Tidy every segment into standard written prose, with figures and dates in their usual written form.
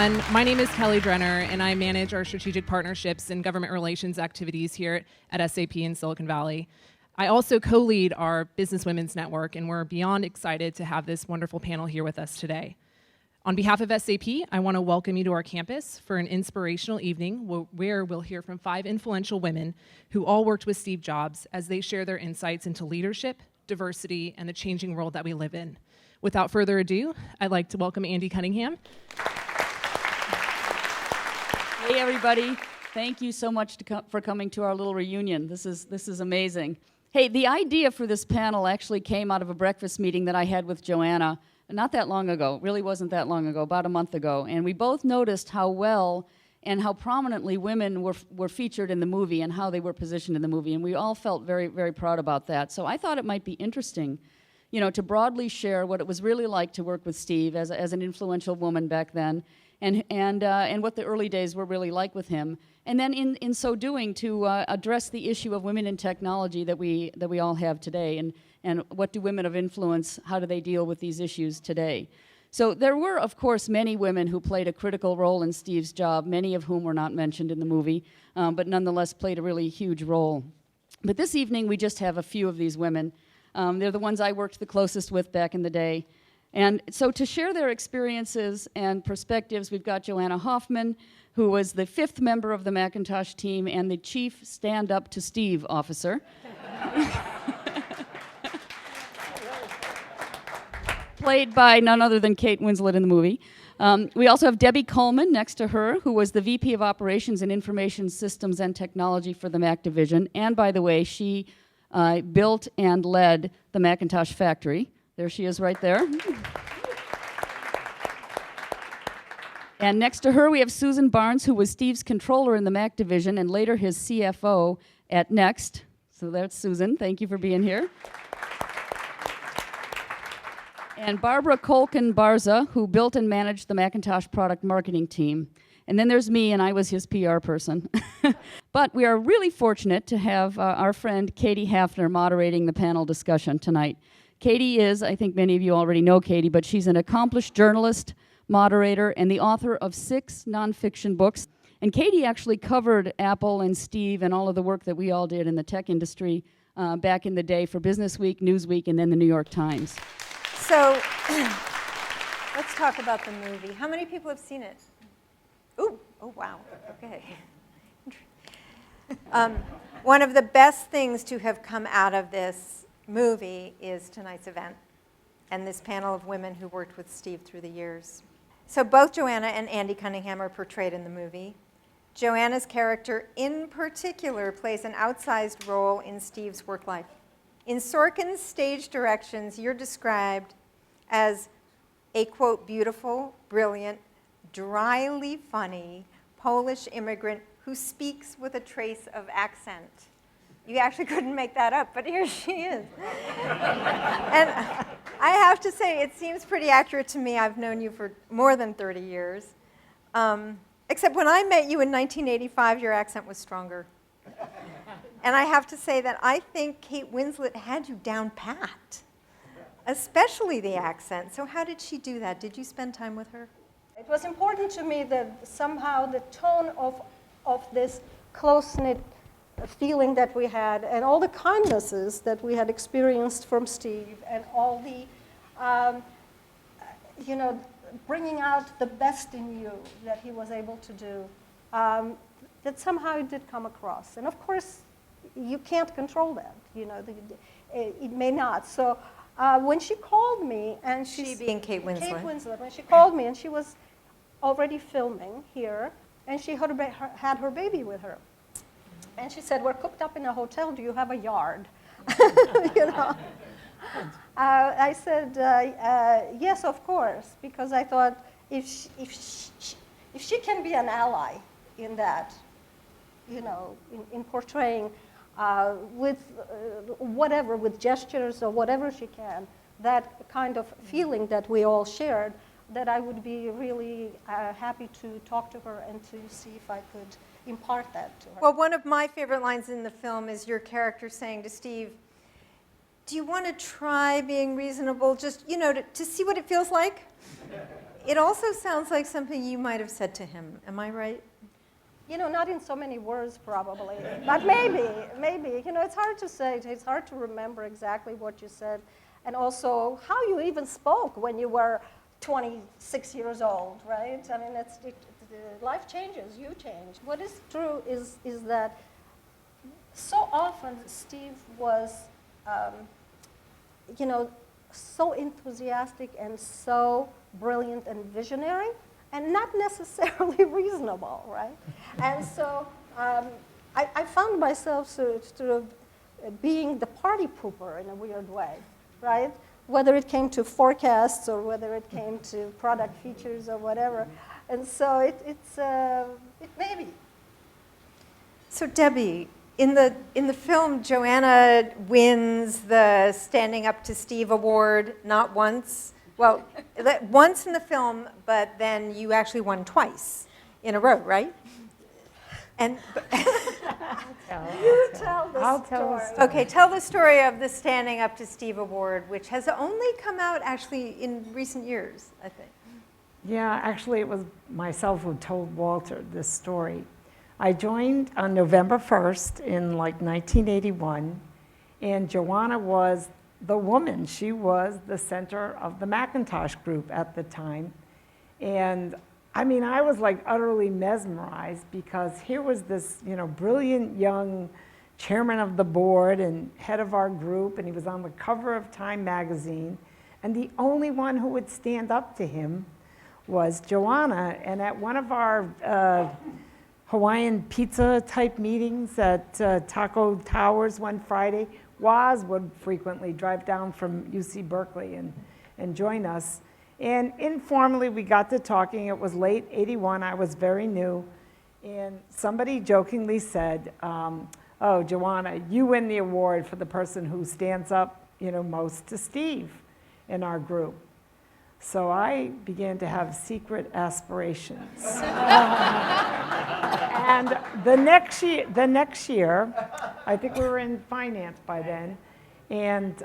everyone. My name is Kelly Drenner, and I manage our strategic partnerships and government relations activities here at SAP in Silicon Valley. I also co-lead our Business Women's Network, and we're beyond excited to have this wonderful panel here with us today. On behalf of SAP, I want to welcome you to our campus for an inspirational evening where we'll hear from 5 influential women who all worked with Steve Jobs as they share their insights into leadership, diversity, and the changing world that we live in. Without further ado, I'd like to welcome Andy Cunningham. Hey, everybody. Thank you so much for coming to our little reunion. This is amazing. Hey, the idea for this panel actually came out of a breakfast meeting that I had with Joanna not that long ago. It really wasn't that long ago, about a month ago. And we both noticed how well and how prominently women were featured in the movie and how they were positioned in the movie. And we all felt very, very proud about that. So I thought it might be interesting, you know, to broadly share what it was really like to work with Steve as an influential woman back then, and what the early days were really like with him. And then in so doing, to address the issue of women in technology that we all have today, and what do women of influence, how do they deal with these issues today? So there were, of course, many women who played a critical role in Steve's job, many of whom were not mentioned in the movie, but nonetheless played a really huge role. But this evening, we just have a few of these women. They're the ones I worked the closest with back in the day. And so to share their experiences and perspectives, we've got Joanna Hoffman, who was the 5th member of the Macintosh team and the chief stand-up to Steve officer. Played by none other than Kate Winslet in the movie. We also have Debi Coleman next to her, who was the VP of Operations and Information Systems and Technology for the Mac Division. And by the way, she built and led the Macintosh factory. There she is right there. And next to her, we have Susan Barnes, who was Steve's controller in the Mac Division and later his CFO at Next. So that's Susan. Thank you for being here. And Barbara Koalkin Barza, who built and managed the Macintosh product marketing team. And then there's me, and I was his PR person. But we are really fortunate to have our friend Katie Hafner moderating the panel discussion tonight. Katie is, I think many of you already know Katie, but she's an accomplished journalist, moderator, and the author of 6 nonfiction books. And Katie actually covered Apple and Steve and all of the work that we all did in the tech industry back in the day for Business Week, Newsweek, and then the New York Times. So let's talk about the movie. How many people have seen it? Ooh, oh wow, okay. One of the best things to have come out of this movie is tonight's event and this panel of women who worked with Steve through the years. So both Joanna and Andy Cunningham are portrayed in the movie. Joanna's character in particular plays an outsized role in Steve's work life. In Sorkin's stage directions, you're described as a, quote, beautiful, brilliant, dryly funny Polish immigrant who speaks with a trace of accent. You actually couldn't make that up, but here she is. And I have to say, it seems pretty accurate to me. I've known you for more than 30 years. Except when I met you in 1985, your accent was stronger. And I have to say that I think Kate Winslet had you down pat, especially the accent. So how did she do that? Did you spend time with her? It was important to me that somehow the tone of this close-knit feeling that we had and all the kindnesses that we had experienced from Steve and all the, bringing out the best in you that he was able to do, that somehow it did come across. And of course, you can't control that, it may not. So when she called me, and she being Kate Winslet. Kate Winslet, when she called me, and she was already filming here, and she had her baby with her. And she said, we're cooped up in a hotel, do you have a yard? I said, yes, of course, because I thought if she can be an ally in that, in portraying with whatever, with gestures or whatever she can, that kind of feeling that we all shared, that I would be really happy to talk to her and to see if I could impart that to her. Well, one of my favorite lines in the film is your character saying to Steve, do you want to try being reasonable just, to see what it feels like? It also sounds like something you might have said to him. Am I right? You know, not in so many words probably, but maybe. You know, it's hard to say. It's hard to remember exactly what you said, and also how you even spoke when you were 26 years old, right? I mean, life changes, you change. What is true is that so often Steve was, you know, so enthusiastic and so brilliant and visionary, and not necessarily reasonable, right? And so I found myself sort of being the party pooper in a weird way, right? Whether it came to forecasts or whether it came to product features or whatever. And so it may be. So Debi, in the film, Joanna wins the Standing Up to Steve award, not once. Well, once in the film, but then you actually won twice in a row, right? And You tell the story. okay, tell the story of the Standing Up to Steve award, which has only come out actually in recent years, I think. Yeah, actually it was myself who told Walter this story. I joined on November 1st in like 1981, and Joanna was the woman. She was the center of the Macintosh group at the time. And I mean, I was like utterly mesmerized because here was this, you know, brilliant young chairman of the board and head of our group, and he was on the cover of Time magazine. And the only one who would stand up to him was Joanna. And at one of our Hawaiian pizza type meetings at Taco Towers one Friday, Waz would frequently drive down from UC Berkeley and join us. And informally, we got to talking. It was late '81. I was very new. And somebody jokingly said, oh, Joanna, you win the award for the person who stands up, you know, most to Steve in our group. So I began to have secret aspirations. And the next year, I think we were in finance by then, and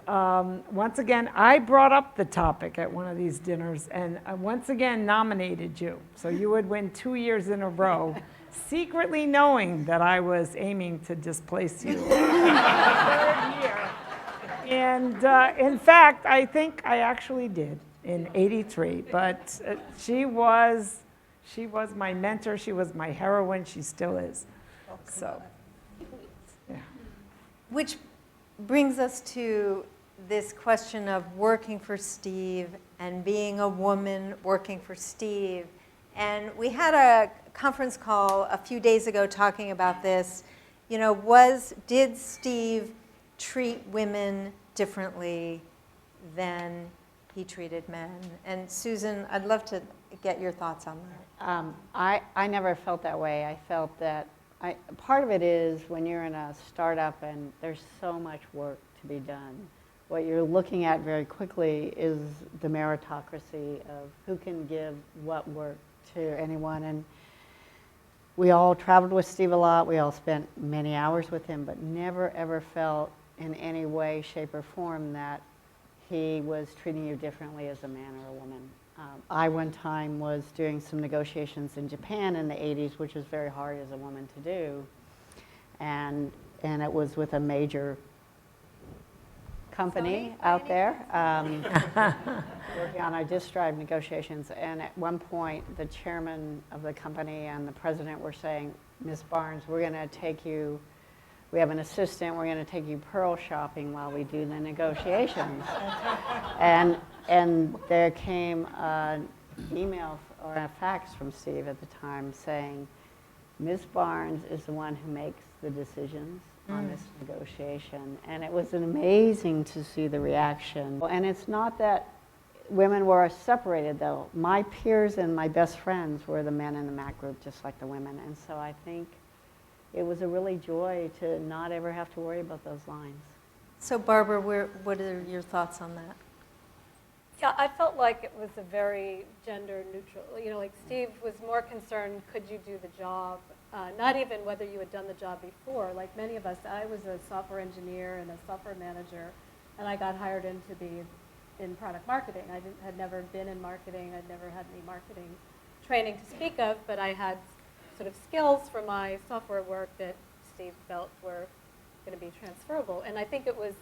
once again, I brought up the topic at one of these dinners, and once again nominated you. So you would win 2 years in a row, secretly knowing that I was aiming to displace you in the third year. And in fact, I think I actually did in '83, but she was my mentor, she was my heroine, she still is. So, yeah. Which brings us to this question of working for Steve and being a woman working for Steve. And we had a conference call a few days ago talking about this. You know, did Steve treat women differently than he treated men? And Susan, I'd love to get your thoughts on that. I never felt that way. I felt that part of it is when you're in a startup and there's so much work to be done, what you're looking at very quickly is the meritocracy of who can give what work to anyone. And we all traveled with Steve a lot. We all spent many hours with him, but never ever felt in any way, shape, or form that he was treating you differently as a man or a woman. I one time was doing some negotiations in Japan in the 80s, which was very hard as a woman to do. And it was with a major company out there, working on our disk drive negotiations. And at one point, the chairman of the company and the president were saying, Ms. Barnes, we're going to take you, we have an assistant, we're going to take you pearl shopping while we do the negotiations. And there came an email or a fax from Steve at the time saying, Ms. Barnes is the one who makes the decisions on this negotiation. And it was amazing to see the reaction. And it's not that women were separated, though. My peers and my best friends were the men in the Mac group, just like the women. And so I think it was a really joy to not ever have to worry about those lines. So Barbara, what are your thoughts on that? Yeah, I felt like it was a very gender neutral, you know, like Steve was more concerned, could you do the job? Not even whether you had done the job before. Like many of us, I was a software engineer and a software manager, and I got hired in to be in product marketing. I had never been in marketing. I'd never had any marketing training to speak of, but I had sort of skills from my software work that Steve felt were going to be transferable. And I think it was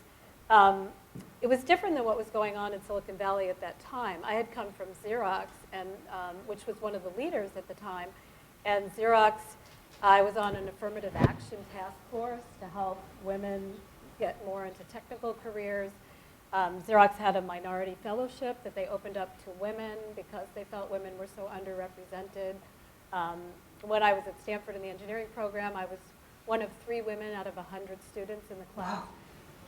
different than what was going on in Silicon Valley at that time. I had come from Xerox, and which was one of the leaders at the time. And Xerox, I was on an affirmative action task force to help women get more into technical careers. Xerox had a minority fellowship that they opened up to women because they felt women were so underrepresented. When I was at Stanford in the engineering program, I was one of 3 women out of 100 students in the class.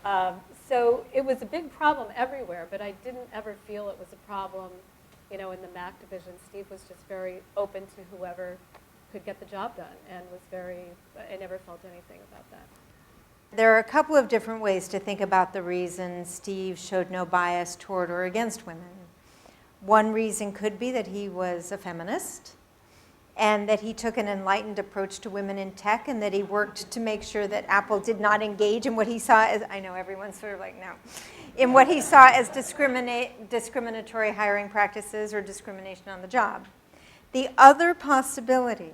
Wow. So it was a big problem everywhere, but I didn't ever feel it was a problem, in the Mac division. Steve was just very open to whoever could get the job done, and I never felt anything about that. There are a couple of different ways to think about the reason Steve showed no bias toward or against women. One reason could be that he was a feminist, and that he took an enlightened approach to women in tech, and that he worked to make sure that Apple did not engage in what he saw as, I know everyone's sort of like, no, in what he saw as discriminatory hiring practices or discrimination on the job. The other possibility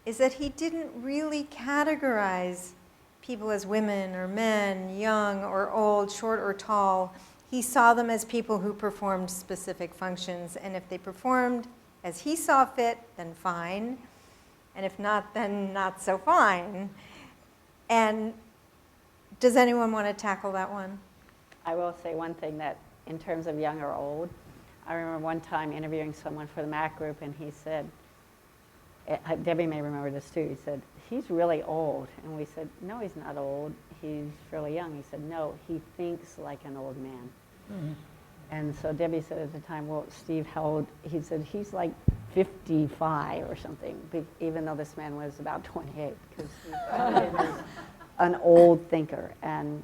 is that he didn't really categorize people as women or men, young or old, short or tall. He saw them as people who performed specific functions, and if they performed as he saw fit, then fine, and if not, then not so fine. And does anyone want to tackle that one? I will say one thing, that in terms of young or old, I remember one time interviewing someone for the Mac group, and he said, Debbie may remember this too, he said, he's really old. And we said, no, he's not old, he's fairly young. He said, no, he thinks like an old man. Mm-hmm. And so Debbie said at the time, well, Steve, how old? He said, he's like 55 or something, even though this man was about 28, because he was an old thinker. And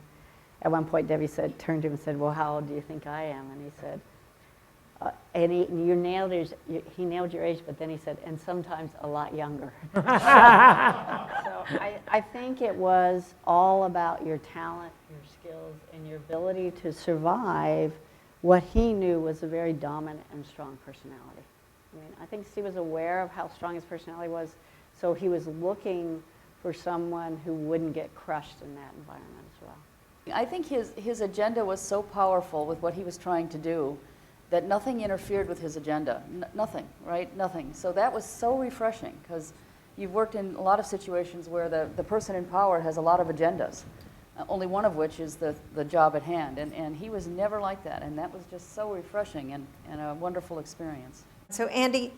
at one point, Debbie turned to him and said, well, how old do you think I am? And he said, he nailed your age, but then he said, and sometimes a lot younger. So I think it was all about your talent, your skills, and your ability to survive what he knew was a very dominant and strong personality. I mean, I think Steve was aware of how strong his personality was, so he was looking for someone who wouldn't get crushed in that environment as well. I think his agenda was so powerful with what he was trying to do that nothing interfered with his agenda. Nothing, right? Nothing. So that was so refreshing, because you've worked in a lot of situations where the person in power has a lot of agendas, only one of which is the job at hand. And he was never like that, and that was just so refreshing and a wonderful experience. So Andy,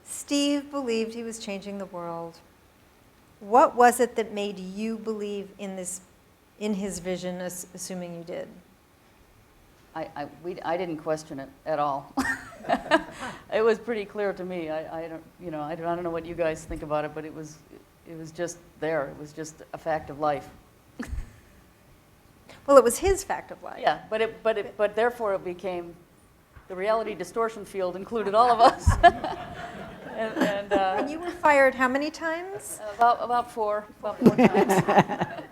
Steve believed he was changing the world. What was it that made you believe in his vision, assuming you did? I didn't question it at all. It was pretty clear to me. I don't know what you guys think about it, but it was just there. It was just a fact of life. Well, it was his fact of life. Yeah, but therefore it became the reality distortion field included all of us. And you were fired how many times? About four times.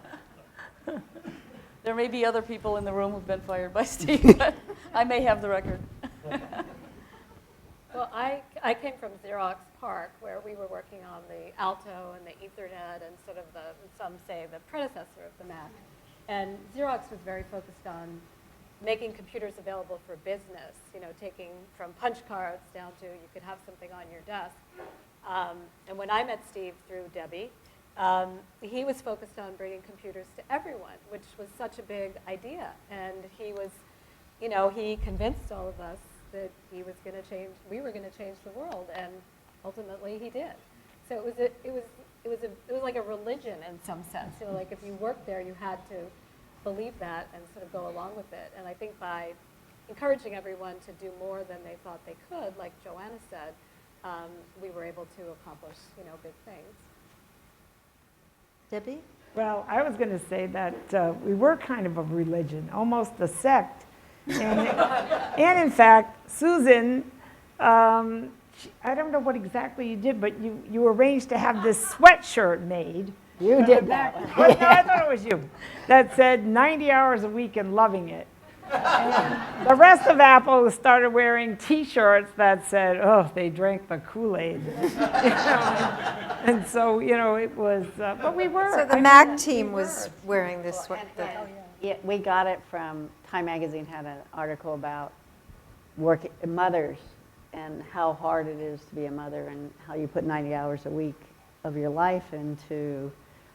There may be other people in the room who've been fired by Steve, but I may have the record. Well, I came from Xerox PARC, where we were working on the Alto and the Ethernet and sort of some say the predecessor of the Mac. And Xerox was very focused on making computers available for business, taking from punch cards down to you could have something on your desk. And when I met Steve through Debbie, he was focused on bringing computers to everyone, which was such a big idea. And he was, he convinced all of us that we were going to change the world, and ultimately he did. So it was like a religion in some sense. Like if you worked there, you had to believe that and sort of go along with it. And I think by encouraging everyone to do more than they thought they could, like Joanna said, we were able to accomplish, big things. Debbie? Well, I was going to say that we were kind of a religion, almost a sect. And in fact, Susan, I don't know what exactly you did, but you arranged to have this sweatshirt made. You did that one. No, I thought it was you. That said 90 hours a week and loving it. And the rest of Apple started wearing T-shirts that said, "Oh, they drank the Kool-Aid." And so, it was. But we were. So the Mac team was wearing this. Yeah, we got it from Time Magazine had an article about mothers and how hard it is to be a mother and how you put 90 hours a week of your life into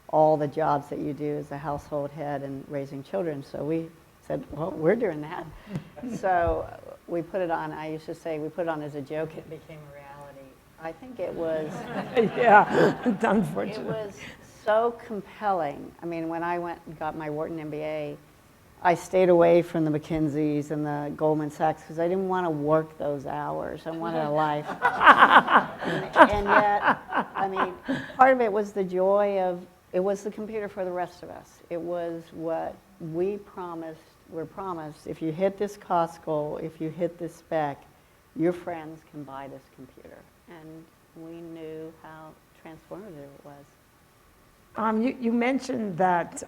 all the jobs that you do as a household head and raising children. So we said, well, we're doing that. So we put it on, I used to say, we put it on as a joke. It became a reality. I think it was... Yeah, unfortunately. It was so compelling. I mean, when I went and got my Wharton MBA, I stayed away from the McKinseys and the Goldman Sachs because I didn't want to work those hours. I wanted a life. and yet, I mean, part of it was the joy of, it was the computer for the rest of us. It was what we're promised, if you hit this cost goal, if you hit this spec, your friends can buy this computer. And we knew how transformative it was. You mentioned that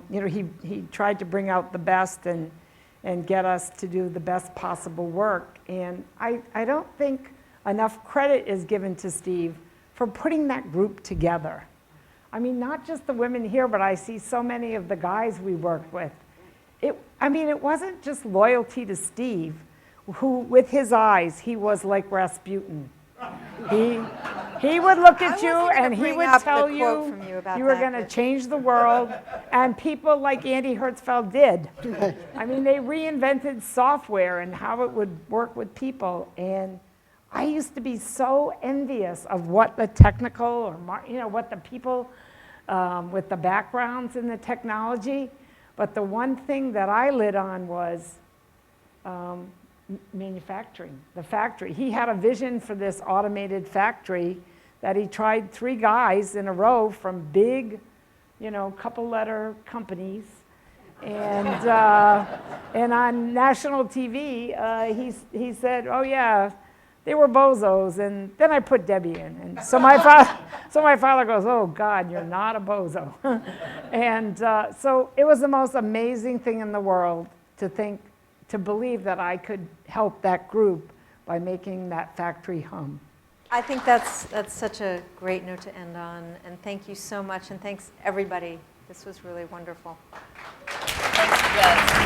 he tried to bring out the best and get us to do the best possible work. And I don't think enough credit is given to Steve for putting that group together. I mean, not just the women here, but I see so many of the guys we worked with. It wasn't just loyalty to Steve, who, with his eyes, he was like Rasputin. He would look at you and he would tell you you were going to change the world, and people like Andy Hertzfeld did. I mean, they reinvented software and how it would work with people, and I used to be so envious of what the technical or what the people with the backgrounds in the technology, but the one thing that I lit on was manufacturing, the factory. He had a vision for this automated factory that he tried 3 guys in a row from big, couple-letter companies. And on national TV, he said, "Oh yeah, they were bozos." And then I put Debbie in. And so my father goes, "Oh God, you're not a bozo." And so it was the most amazing thing in the world to believe that I could help that group by making that factory hum. I think that's such a great note to end on, and thank you so much, and thanks everybody. This was really wonderful. Thanks, you guys.